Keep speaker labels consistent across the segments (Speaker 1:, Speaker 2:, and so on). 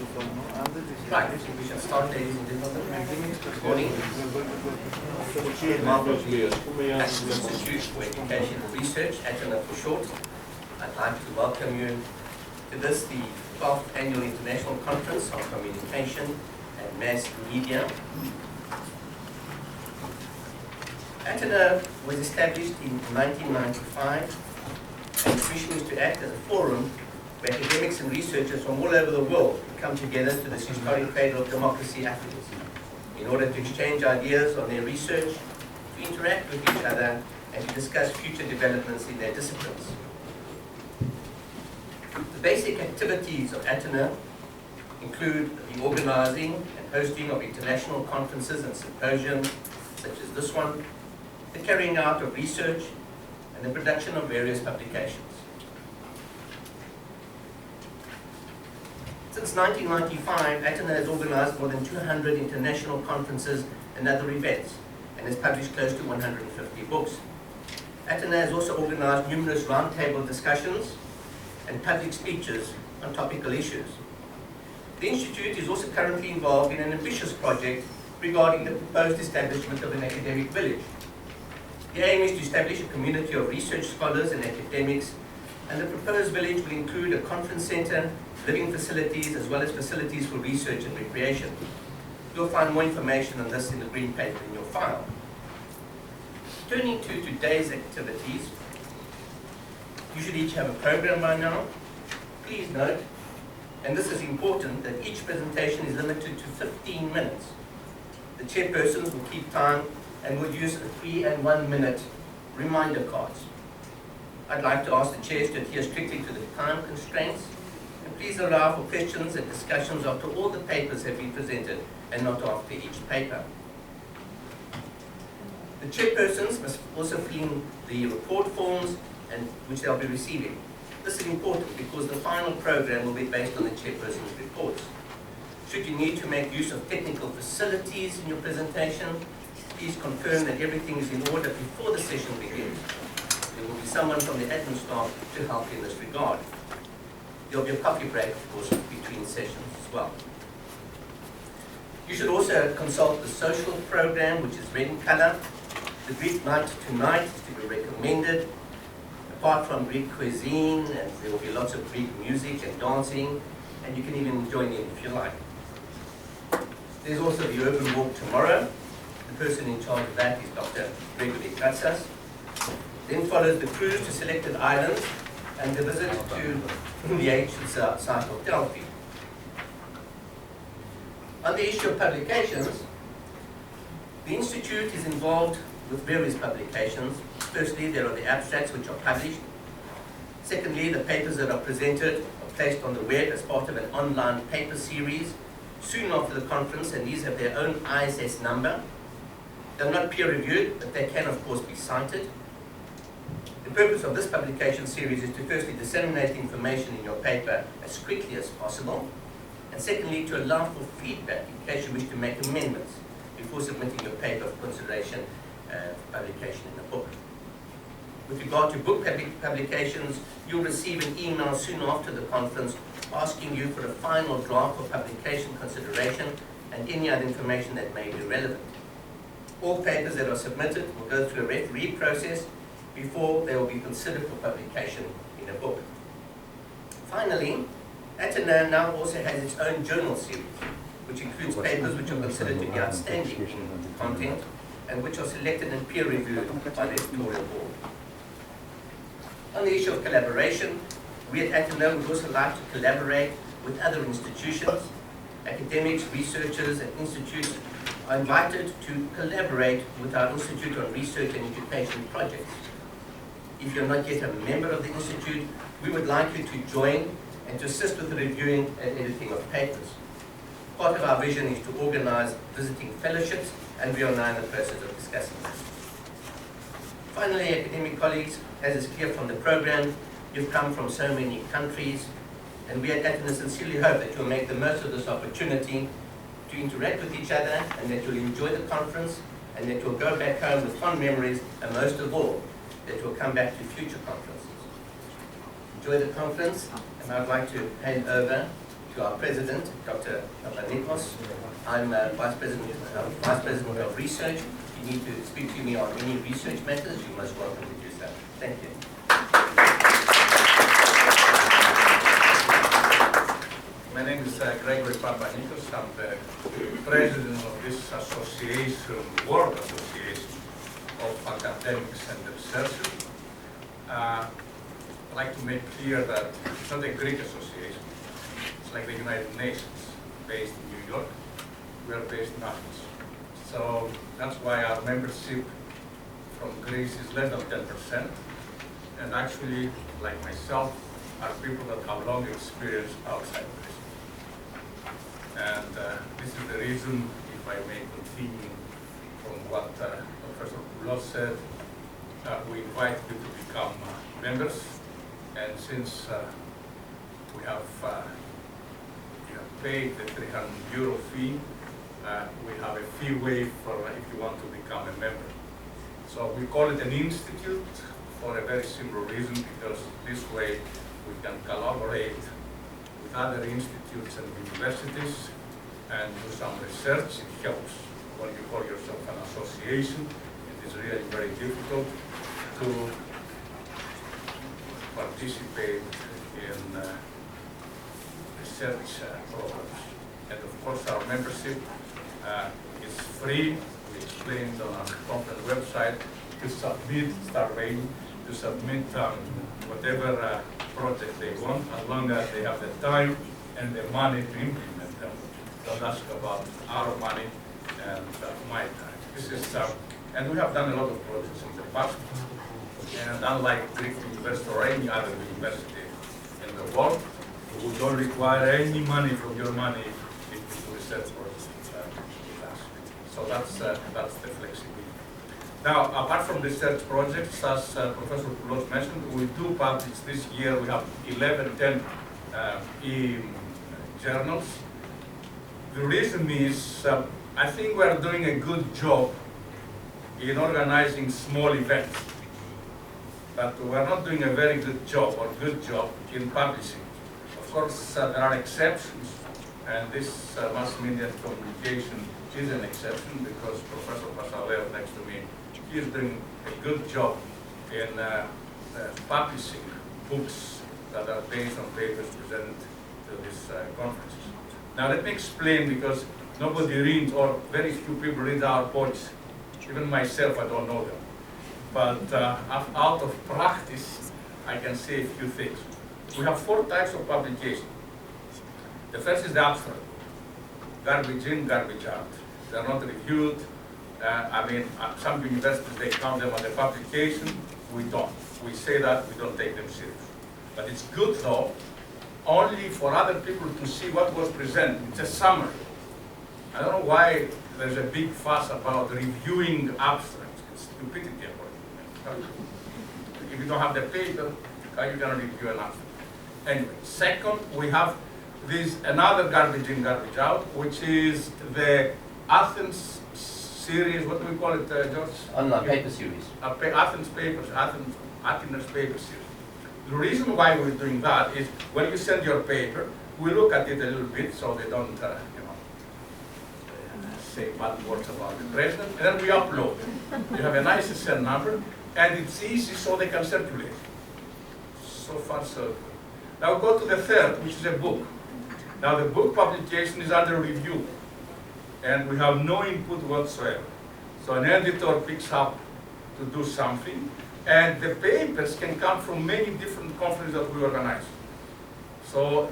Speaker 1: Right, we shall start, ladies and gentlemen. Good morning. Marvel Athens Institute for Education and Research, Atiner for short. I'd like to welcome you to this, the 12th Annual International Conference on Communication and Mass Media. Atiner was established in 1995 and its mission is to act as a forum where academics and researchers from all over the world come together to this historic cradle of democracy, Athens, in order to exchange ideas on their research, to interact with each other, and to discuss future developments in their disciplines. The basic activities of Atiner include the organizing and hosting of international conferences and symposiums, such as this one, the carrying out of research, and the production of various publications. Since 1995, Atiner has organized more than 200 international conferences and other events, and has published close to 150 books. Atiner has also organized numerous roundtable discussions and public speeches on topical issues. The Institute is also currently involved in an ambitious project regarding the proposed establishment of an academic village. The aim is to establish a community of research scholars and academics, and the proposed village will include a conference center, living facilities, as well as facilities for research and recreation. You'll find more information on this in the green paper in your file. Turning to today's activities, you should each have a program by now. Please note, and this is important, that each presentation is limited to 15 minutes. The chairpersons will keep time and will use 3 and 1 minute reminder cards. I'd like to ask the chairs to adhere strictly to the time constraints, and please allow for questions and discussions after all the papers have been presented and not after each paper. The chairpersons must also fill in the report forms and which they'll be receiving. This is important because the final program will be based on the chairperson's reports. Should you need to make use of technical facilities in your presentation, please confirm that everything is in order before the session begins. There will be someone from the admin staff to help in this regard. There will be a coffee break, of course, between sessions as well. You should also consult the social program, which is red in color. The Greek night tonight is to be recommended. Apart from Greek cuisine, and there will be lots of Greek music and dancing, and you can even join in if you like. There's also the urban walk tomorrow. The person in charge of that is Dr. Gregory Katsas. Then follows the cruise to selected islands and the visit to the ancient site of Delphi. On the issue of publications, the Institute is involved with various publications. Firstly, there are the abstracts which are published. Secondly, the papers that are presented are placed on the web as part of an online paper series soon after the conference, and these have their own ISS number. They're not peer-reviewed, but they can, of course, be cited. The purpose of this publication series is to firstly disseminate information in your paper as quickly as possible, and secondly, to allow for feedback in case you wish to make amendments before submitting your paper for consideration for publication in a book. With regard to book publications, you'll receive an email soon after the conference asking you for a final draft for publication consideration and any other information that may be relevant. All papers that are submitted will go through a referee process before they will be considered for publication in a book. Finally, Atiner now also has its own journal series, which includes papers which are considered to be outstanding in content and which are selected and peer-reviewed by the editorial board. On the issue of collaboration, we at Atiner would also like to collaborate with other institutions. Academics, researchers, and institutes are invited to collaborate with our Institute on Research and Education projects. If you're not yet a member of the Institute, we would like you to join and to assist with the reviewing and editing of papers. Part of our vision is to organize visiting fellowships, and we are now in the process of discussing this. Finally, academic colleagues, as is clear from the program, you've come from so many countries, and we at Atiner sincerely hope that you'll make the most of this opportunity to interact with each other, and that you'll enjoy the conference, and that you'll go back home with fond memories, and most of all, that you'll come back to future conferences. Enjoy the conference, and I'd like to hand over to our president, Dr. Papanikos. I'm Vice President of Research. If you need to speak to me on any research matters, you're most welcome to do so. Thank you.
Speaker 2: My name is Gregory Papanikos. I'm the president of this association, World Association of Academics and Researchers. I'd like to make clear that it's not a Greek association. It's like the United Nations, based in New York. We are based in Athens. So that's why our membership from Greece is less than 10%. And actually, like myself, are people that have long experience outside Greece. And this is the reason, if I may continue from what Professor Poulos said, we invite you to become members. And since we have paid the €300 fee, we have a fee waiver if you want to become a member. So we call it an institute for a very simple reason, because this way we can collaborate with other institutes and universities and do some research. It helps when you call yourself an association. It is really very difficult to participate in research programs. And of course, our membership is free. We explained on our conference website to submit, start waiting, to submit whatever project they want, as long as they have the time and the money to implement them. Don't ask about our money and my time. This is, and we have done a lot of projects in the past. And unlike Greek University or any other university in the world, we don't require any money from your money if you do research projects with us. So that's the flexibility. Now, apart from research projects, as Professor Poulos mentioned, we do publish this year. We have 10 e-journals. The reason is, I think we are doing a good job in organizing small events, but we are not doing a very good job in publishing. Of course, there are exceptions, and this mass media communication is an exception, because Professor Pasalev next to me, he is doing a good job in publishing books that are based on papers presented to these conferences. Now let me explain, because nobody reads, or very few people read our books. Even myself, I don't know them. But out of practice, I can say a few things. We have 4 types of publication. The first is the abstract. Garbage in, garbage out. They are not reviewed. Some universities, they count them as a publication. We don't. We say that we don't take them seriously. But it's good, though, only for other people to see what was presented. It's a summary. I don't know why there's a big fuss about reviewing abstracts. It's stupidity. If you don't have the paper, how are you going to review an abstract? Anyway, second, we have another garbage in, garbage out, which is the Athens series. What do we call it, George?
Speaker 1: Online paper series.
Speaker 2: Athens papers, Atiner's paper series. The reason why we're doing that is when you send your paper, we look at it a little bit so they don't, say bad words about the president, and then we upload it. You have a nice SSN number, and it's easy so they can circulate. So far, so good. Now go to the third, which is a book. Now the book publication is under review, and we have no input whatsoever. So an editor picks up to do something, and the papers can come from many different conferences that we organize. So,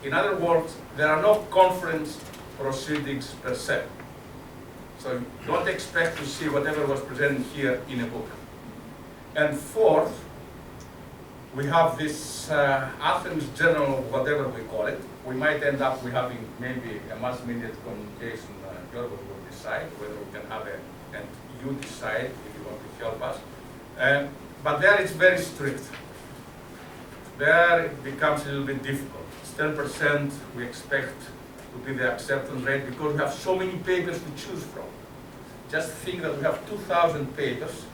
Speaker 2: in other words, there are no conference proceedings per se. So don't expect to see whatever was presented here in a book. And fourth, we have this Athens Journal, whatever we call it. We might end up with having maybe a mass media communication, Jorgo will decide whether we can have and you decide if you want to help us. But there it's very strict. There it becomes a little bit difficult. It's 10% we expect to be the acceptance rate, because we have so many papers to choose from. Just think that we have 2,000 papers,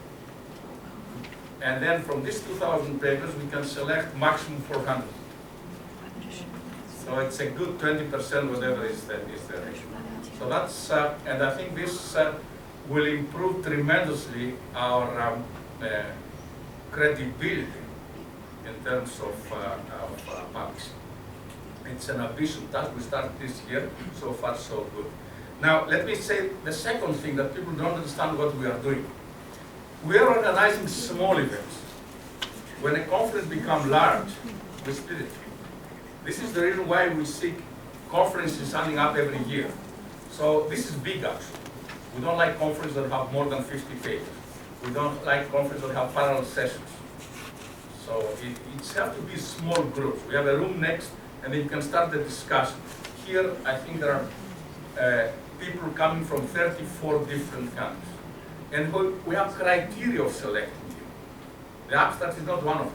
Speaker 2: and then from these 2,000 papers we can select maximum 400. So it's a good 20%, whatever is the ratio. So that's, and I think this will improve tremendously our credibility in terms of publishing. It's an ambitious task. We started this year. So far, so good. Now, let me say the second thing that people don't understand what we are doing. We are organizing small events. When a conference becomes large, we split it. This is the reason why we seek conferences standing up every year. So this is big, actually. We don't like conferences that have more than 50 pages. We don't like conferences that have parallel sessions. So it's have to be small groups. We have a room next, and then you can start the discussion. Here, I think there are people coming from 34 different countries. And we have criteria of selecting you. The abstract is not one of them.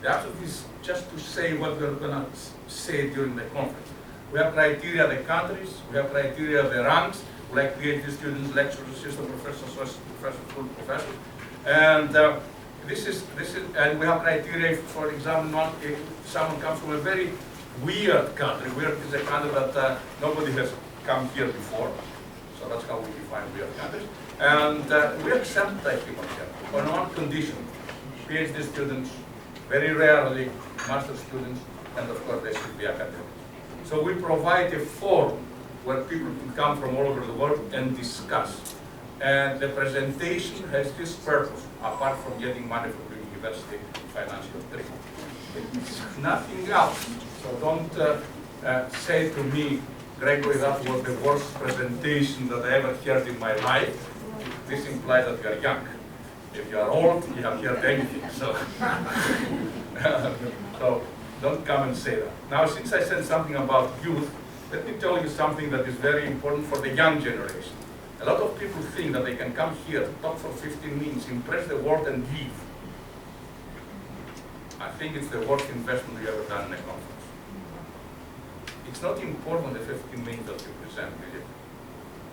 Speaker 2: The abstract is just to say what we're going to say during the conference. We have criteria the countries, we have criteria the ranks, we like PhD students, lecturers, assistant professors, associate professors, full professors. And and we have criteria, for example, if someone comes from a very weird country. Weird is a country that nobody has come here before. So that's how we define weird countries. And we accept that people here on one condition: PhD students, very rarely master students, and of course they should be academics. So we provide a forum where people can come from all over the world and discuss. And the presentation has this purpose, apart from getting money from the university financial treatment. It's nothing else. So don't say to me, Gregory, that was the worst presentation that I ever heard in my life. This implies that you are young. If you are old, you have heard anything. So, so don't come and say that. Now, since I said something about youth, let me tell you something that is very important for the young generation. A lot of people think that they can come here, talk for 15 minutes, impress the world, and leave. I think it's the worst investment you ever done in a conference. It's not important the 15 minutes that you present, really.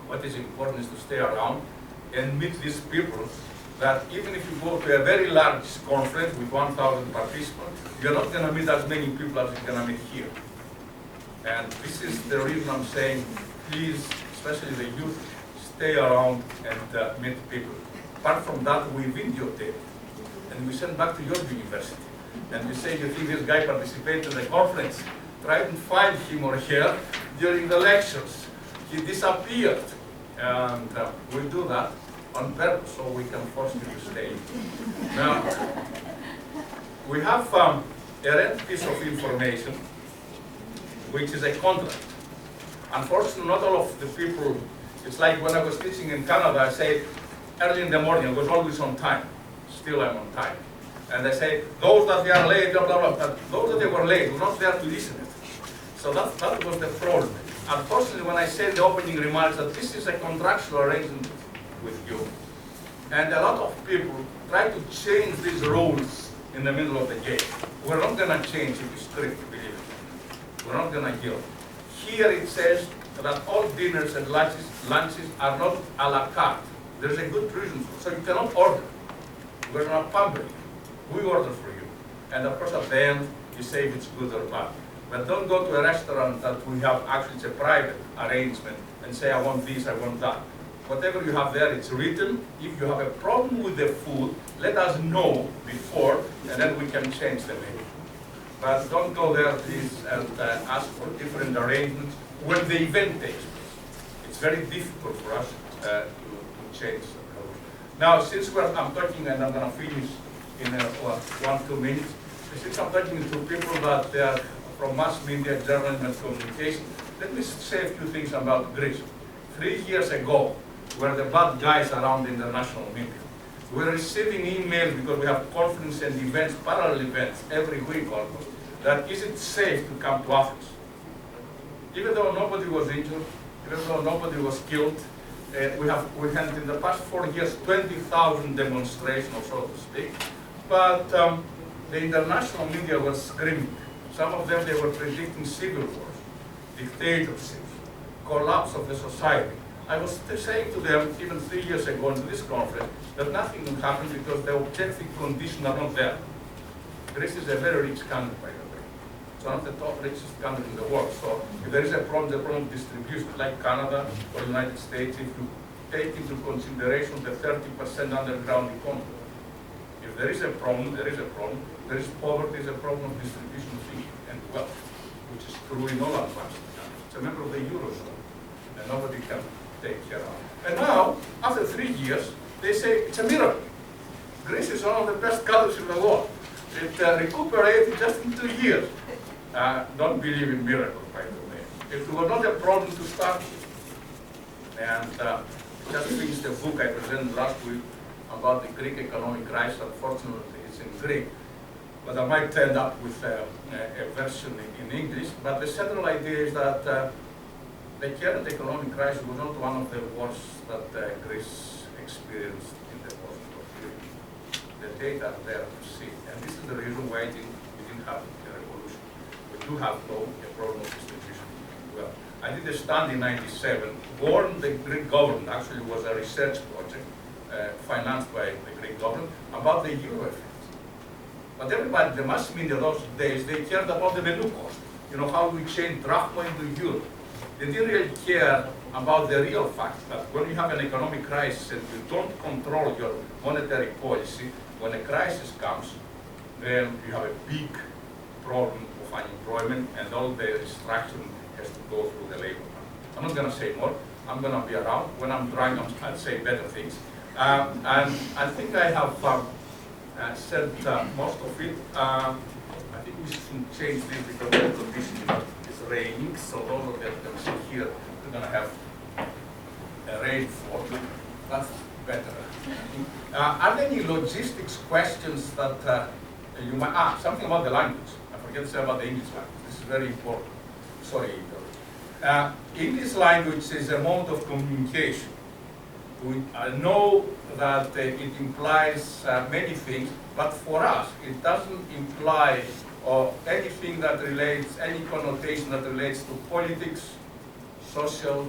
Speaker 2: What is important is to stay around and meet these people that even if you go to a very large conference with 1,000 participants, you're not going to meet as many people as you're going to meet here. And this is the reason I'm saying, please, especially the youth, stay around and meet people. Apart from that, we videotape and we send back to your university. And we say, you think this guy participated in the conference? Try and find him or her during the lectures. He disappeared. And we do that on purpose so we can force you to stay. Now, we have a red piece of information, which is a contract. Unfortunately, not all of the people, it's like when I was teaching in Canada, I say early in the morning, I was always on time. Still I'm on time. And I say, those that they are late, blah, blah, blah. But those that they were late were not there to listen it. So that was the problem. Unfortunately, when I said the opening remarks that this is a contractual arrangement with you, and a lot of people try to change these rules in the middle of the game. We're not going to change if it's strict, believe it. We're not going to yield. Here it says that all dinners and lunches are not a la carte. There's a good reason for it. So you cannot order. We're not pampering you. We order for you. And of course at the end, you say if it's good or bad. But don't go to a restaurant that we have, actually it's a private arrangement, and say I want this, I want that. Whatever you have there, it's written. If you have a problem with the food, let us know before, and then we can change the menu. But don't go there, please, and ask for different arrangements when the event takes place. It's very difficult for us to change the rules. Now, since I'm talking, and I'm going to finish in 1-2 minutes, since I'm talking to people that they are from mass media, journalism, and communication, let me say a few things about Greece. 3 years ago, we're the bad guys around the international media. We're receiving emails because we have conferences and events, parallel events, every week almost, that is it safe to come to Athens? Even though nobody was injured, even though nobody was killed, we had in the past 4 years 20,000 demonstrations, so to speak, but the international media was screaming. Some of them, they were predicting civil wars, dictatorships, collapse of the society. I was saying to them, even 3 years ago in this conference, that nothing will happen because the objective conditions are not there. Greece is a very rich country, by the way. It's one of the top richest countries in the world. So if there is a problem of distribution, like Canada or the United States, if you take into consideration the 30% underground economy, if there is a problem, there is a problem. There is poverty, is a problem of distribution of income and wealth, which is true in all advanced countries. It's a member of the Eurozone, and nobody can take care of it. And now, after 3 years, they say it's a miracle. Greece is one of the best countries in the world. It recuperated just in 2 years. Don't believe in miracles, by the way. It was not a problem to start with. And just finished the book I presented last week about the Greek economic crisis. Unfortunately, it's in Greek. But I might end up with a version in English. But the central idea is that the current economic crisis was not one of the worst that Greece experienced in the post-war period. The data are there to see. And this is the reason why we didn't have a revolution. We do have, though, a problem of distribution. Well, I did a study in '97, warned the Greek government, actually it was a research project financed by the Greek government, about the euro effect. But everybody, the mass media those days, they cared about the menu cost. You know, how we change drachma into euro. They didn't really care about the real fact that when you have an economic crisis and you don't control your monetary policy, when a crisis comes, then you have a big problem of unemployment and all the restructuring has to go through the labor market. I'm not going to say more. I'm going to be around. When I'm drunk, I'll say better things. And I think I have said most of it. I think we should change this because the air conditioning is raining. So those of you that can see here, we're going to have a rainfall. That's better. Are there any logistics questions that you might something about the language? I forget to say about the English language. This is very important. Sorry. English language is a mode of communication. We know that it implies many things, but for us, it doesn't imply anything that relates, any connotation that relates to politics, social,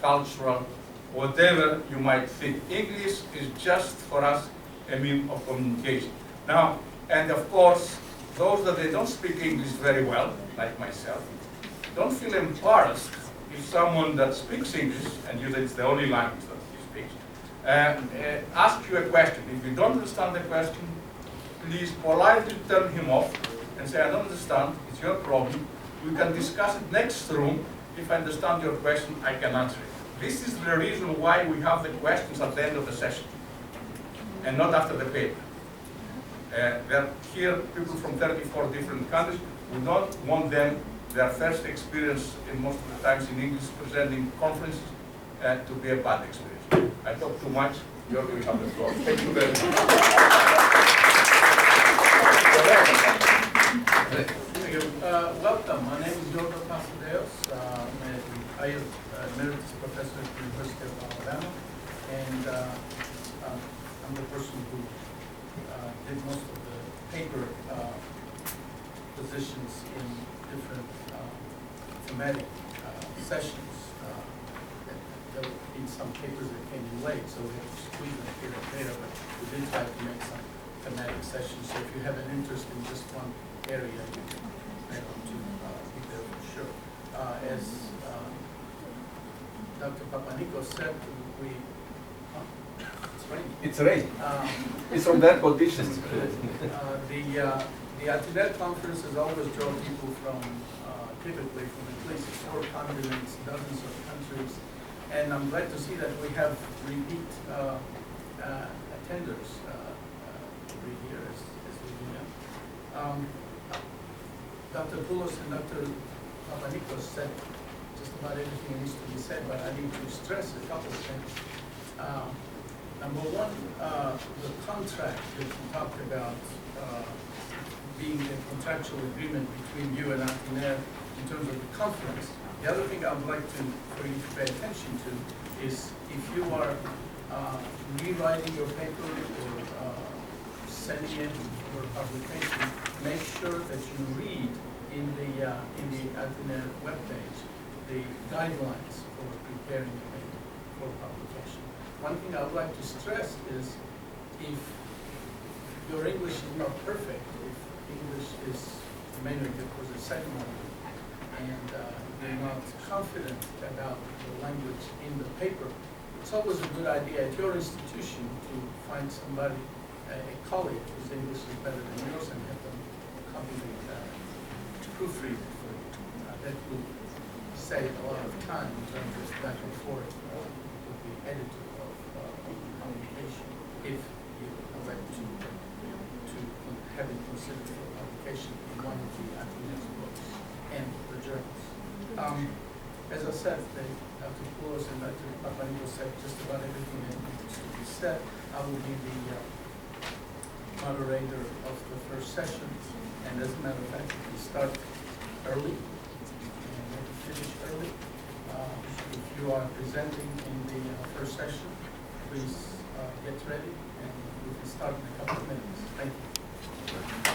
Speaker 2: cultural, whatever you might think. English is just for us a means of communication. Now, and of course, those that they don't speak English very well, like myself, don't feel embarrassed if someone that speaks English, and usually it's the only language that he speaks, ask you a question. If you don't understand the question, please politely turn him off and say, I don't understand, it's your problem. We can discuss it next room. If I understand your question, I can answer it. This is the reason why we have the questions at the end of the session and not after the paper. There are here people from 34 different countries. We don't want them, their first experience in most of the times in English presenting conferences, to be a bad experience. I talk too much. You already have the floor. Thank you very much.
Speaker 3: Welcome. My name is Jorgo Pasadeos. I am emeritus professor at the University of Alabama, and I'm the person who did most of the paper positions in different thematic sessions. There have been some papers that came in late, so we have to squeeze them here and there, but we did try to make some thematic sessions. So if you have an interest in just one area, you can be there for sure. As Dr. Papanikos said, it's raining.
Speaker 4: It's rain. It's from their conditions.
Speaker 3: The Atiner conferences always draw people from, typically from at least 4 continents, dozens of countries, and I'm glad to see that we have repeat attenders every year as we do now. Dr. Poulos and Dr. Papanikos said just about everything that needs to be said, but I need to stress a couple of things. Number one, the contract that you talked about being a contractual agreement between you and Atiner in terms of the conference. The other thing I would like for you to pay attention to is if you are rewriting your paper or sending it for publication, make sure that you read in the Atiner webpage the guidelines for preparing the paper for publication. One thing I would like to stress is if your English is not perfect, if English is Many of it was a second language, and you're not confident about the language in the paper, it's always a good idea at your institution to find somebody, a colleague whose English is better than yours, and have them copy to proofread it for you. That will save a lot of time in terms of back and forth with the editor of communication, if you elect to have it considered for publication in one of the Athens books and the journals. As I said, Dr. Poulos and Dr. Papanikos said just about everything that needs to be said. I will be the moderator of the first session, and as a matter of fact, we start early and maybe finish early. If you are presenting in the first session, please get ready, and we can start in a couple of minutes. Thank you.